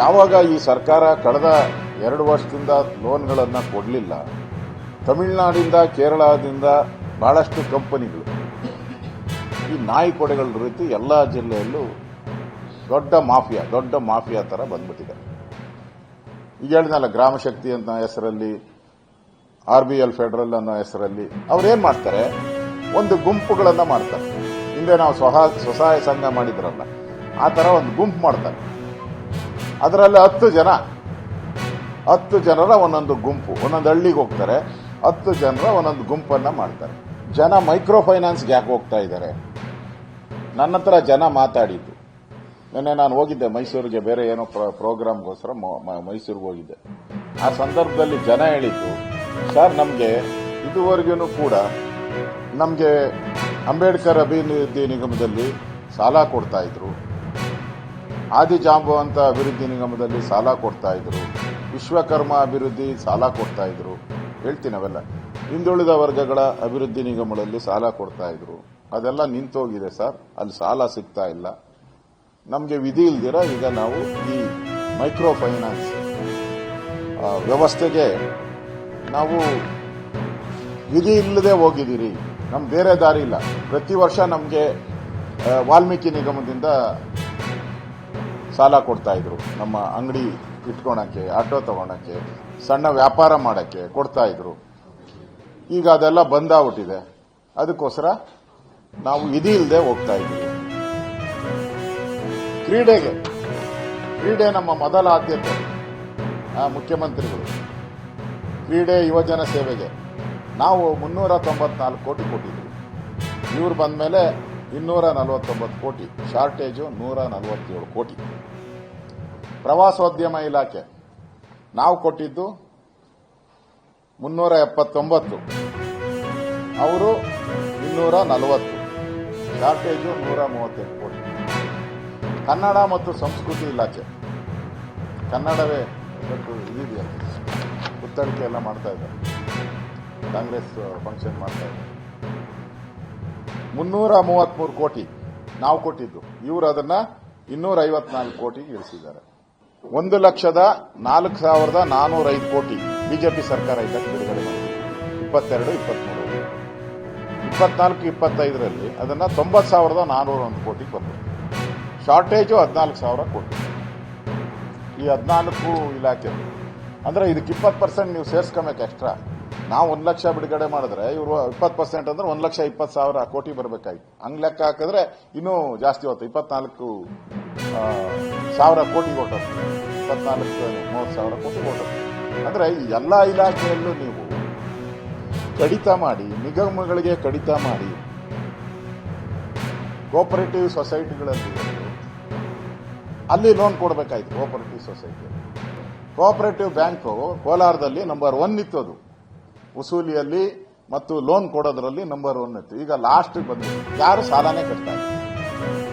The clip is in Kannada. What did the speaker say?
ಯಾವಾಗ ಈ ಸರ್ಕಾರ ಕಳೆದ 2 ವರ್ಷದಿಂದ ಲೋನ್ಗಳನ್ನು ಕೊಡಲಿಲ್ಲ, ತಮಿಳುನಾಡಿಂದ ಕೇರಳದಿಂದ ಬಹಳಷ್ಟು ಕಂಪನಿಗಳು ಈ ನಾಯಿ ಕೊಡೆಗಳ ರೀತಿ ಎಲ್ಲ ಜಿಲ್ಲೆಯಲ್ಲೂ ದೊಡ್ಡ ಮಾಫಿಯಾ ತರ ಬಂದ್ಬಿಟ್ಟಿದೆ. ಈಗ ಹೇಳಿದ್ನಲ್ಲ, ಗ್ರಾಮಶಕ್ತಿ ಅನ್ನೋ ಹೆಸರಲ್ಲಿ, RBL ಫೆಡರಲ್ ಅನ್ನೋ ಹೆಸರಲ್ಲಿ ಅವ್ರೇನ್ ಮಾಡ್ತಾರೆ, ಒಂದು ಗುಂಪುಗಳನ್ನ ಮಾಡ್ತಾರೆ. ಹಿಂದೆ ನಾವು ಸ್ವಸಹಾಯ ಸಂಘ ಮಾಡಿದ್ರಲ್ಲ, ಆ ತರ ಒಂದು ಗುಂಪು ಮಾಡ್ತಾರೆ. ಅದರಲ್ಲಿ 10 ಜನರ ಒಂದೊಂದು ಗುಂಪು, ಒಂದೊಂದು ಹಳ್ಳಿಗೆ ಹೋಗ್ತಾರೆ. 10 ಜನರ ಒಂದೊಂದು ಗುಂಪನ್ನ ಮಾಡ್ತಾರೆ. ಜನ ಮೈಕ್ರೋ ಫೈನಾನ್ಸ್ಗೆ ಯಾಕೆ ಹೋಗ್ತಾ ಇದ್ದಾರೆ? ನನ್ನ ಹತ್ರ ಜನ ಮಾತಾಡಿದ್ದು. ನಿನ್ನೆ ನಾನು ಹೋಗಿದ್ದೆ ಮೈಸೂರಿಗೆ, ಬೇರೆ ಏನೋ ಪ್ರೋಗ್ರಾಮ್ಗೋಸ್ಕರ ಮೈಸೂರಿಗೆ ಹೋಗಿದ್ದೆ. ಆ ಸಂದರ್ಭದಲ್ಲಿ ಜನ ಹೇಳಿದ್ದು, ಸರ್ ನಮಗೆ ಇದುವರೆಗೂ ಕೂಡ ನಮಗೆ ಅಂಬೇಡ್ಕರ್ ಅಭಿವೃದ್ಧಿ ನಿಗಮದಲ್ಲಿ ಸಾಲ ಕೊಡ್ತಾ ಇದ್ರು, ಆದಿಜಾಂಬವಂತ ಅಭಿವೃದ್ಧಿ ನಿಗಮದಲ್ಲಿ ಸಾಲ ಕೊಡ್ತಾ ಇದ್ರು, ವಿಶ್ವಕರ್ಮ ಅಭಿವೃದ್ಧಿ ಸಾಲ ಕೊಡ್ತಾ ಇದ್ರು, ಹೇಳ್ತೀನಿ ಅವೆಲ್ಲ, ಹಿಂದುಳಿದ ವರ್ಗಗಳ ಅಭಿವೃದ್ಧಿ ನಿಗಮಗಳಲ್ಲಿ ಸಾಲ ಕೊಡ್ತಾ ಇದ್ರು. ಅದೆಲ್ಲ ನಿಂತೋಗಿದೆ ಸರ್, ಅಲ್ಲಿ ಸಾಲ ಸಿಗ್ತಾ ಇಲ್ಲ. ನಮಗೆ ವಿಧಿ ಇಲ್ದಿರ ಈಗ ನಾವು ಈ ಮೈಕ್ರೋ ಫೈನಾನ್ಸ್ ವ್ಯವಸ್ಥೆಗೆ ನಾವು ವಿಧಿ ಇಲ್ಲದೆ ಹೋಗಿದ್ದೀರಿ, ನಮ್ಗೆ ಬೇರೆ ದಾರಿ ಇಲ್ಲ. ಪ್ರತಿ ವರ್ಷ ನಮಗೆ ವಾಲ್ಮೀಕಿ ನಿಗಮದಿಂದ ಸಾಲ ಕೊಡ್ತಾ ಇದ್ರು, ನಮ್ಮ ಅಂಗಡಿ ಇಟ್ಕೊಳಕ್ಕೆ, ಆಟೋ ತಗೊಳಕ್ಕೆ, ಸಣ್ಣ ವ್ಯಾಪಾರ ಮಾಡಕ್ಕೆ ಕೊಡ್ತಾ ಇದ್ರು. ಈಗ ಅದೆಲ್ಲ ಬಂದಾಗ್ಬಿಟ್ಟಿದೆ. ಅದಕ್ಕೋಸ್ಕರ ನಾವು ವಿಧಿ ಇಲ್ಲದೆ ಹೋಗ್ತಾ ಇದ್ದೀವಿ. ಕ್ರೀಡೆ ನಮ್ಮ ಮೊದಲ ಆದ್ಯತೆ. ಮುಖ್ಯಮಂತ್ರಿಗಳು ಕ್ರೀಡೆ ಯುವಜನ ಸೇವೆಗೆ ನಾವು 394 ಕೋಟಿ ಕೊಟ್ಟಿದ್ವಿ. ಇವ್ರು ಬಂದ ಮೇಲೆ 249 ಕೋಟಿ, ಶಾರ್ಟೇಜು 147 ಕೋಟಿ. ಪ್ರವಾಸೋದ್ಯಮ ಇಲಾಖೆ ನಾವು ಕೊಟ್ಟಿದ್ದು 379, ಅವರು 240, ಶಾರ್ಟೇಜು 138 ಕೋಟಿ. ಕನ್ನಡ ಮತ್ತು ಸಂಸ್ಕೃತಿ ಇಲಾಖೆ, ಕನ್ನಡವೇ ಇದೆಯಲ್ಲ, ಪುತ್ತಳಿಕೆ ಎಲ್ಲ ಮಾಡ್ತಾ ಇದ್ದಾರೆ, ಕಾಂಗ್ರೆಸ್ ಫಂಕ್ಷನ್ ಮಾಡ್ತಾ ಇದ್ದಾರೆ. 333 ಕೋಟಿ ನಾವು ಕೊಟ್ಟಿದ್ದು, ಇವರು ಅದನ್ನ 254 ಕೋಟಿಗೆ ಇಳಿಸಿದ್ದಾರೆ. 1,04,405 ಕೋಟಿ ಬಿಜೆಪಿ ಸರ್ಕಾರ ಇದಕ್ಕೆ ಬಿಡುಗಡೆ ಮಾಡಿದೆ. 22-23, 24-25ರಲ್ಲಿ ಅದನ್ನ 90,401 ಕೋಟಿ ಬಂತು. ಶಾರ್ಟೇಜು 14,000 ಕೋಟಿ. ಈ 14 ಇಲಾಖೆ ಅಂದ್ರೆ ಇದಕ್ಕೆ 20% ನೀವು ಸೇರ್ಸ್ಕೊಬೇಕು ಎಕ್ಸ್ಟ್ರಾ. ನಾವು 1 ಲಕ್ಷ ಬಿಡುಗಡೆ ಮಾಡಿದ್ರೆ ಇವರು 20% ಅಂದ್ರೆ 1,20,000 ಕೋಟಿ ಬರಬೇಕಾಯ್ತು. ಹಂಗ್ ಲೆಕ್ಕ ಹಾಕಿದ್ರೆ ಇನ್ನೂ ಜಾಸ್ತಿ ಹೋಗುತ್ತೆ. 24,000 ಕೋಟಿ ಕೊಟ್ಟರು, 24-30,000 ಕೋಟಿ ಕೊಟ್ಟರು. ಅಂದ್ರೆ ಈ ಎಲ್ಲಾ ಇಲಾಖೆಯಲ್ಲೂ ನೀವು ಕಡಿತ ಮಾಡಿ, ನಿಗಮಗಳಿಗೆ ಕಡಿತ ಮಾಡಿ, ಕೋಆಪರೇಟಿವ್ ಸೊಸೈಟಿಗಳಲ್ಲಿ ಅಲ್ಲಿ ಲೋನ್ ಕೊಡಬೇಕಾಯ್ತು. ಕೋಆಪರೇಟಿವ್ ಬ್ಯಾಂಕು ಕೋಲಾರದಲ್ಲಿ ನಂಬರ್ 1 ಇತ್ತು. ಅದು ವಸೂಲಿಯಲ್ಲಿ ಮತ್ತು ಲೋನ್ ಕೊಡೋದ್ರಲ್ಲಿ ನಂಬರ್ 1 ಇತ್ತು. ಈಗ ಲಾಸ್ಟ್ ಬಂದು ಯಾರು ಸಾಲನೇ ಕಟ್ತಾ ಇಲ್ಲ.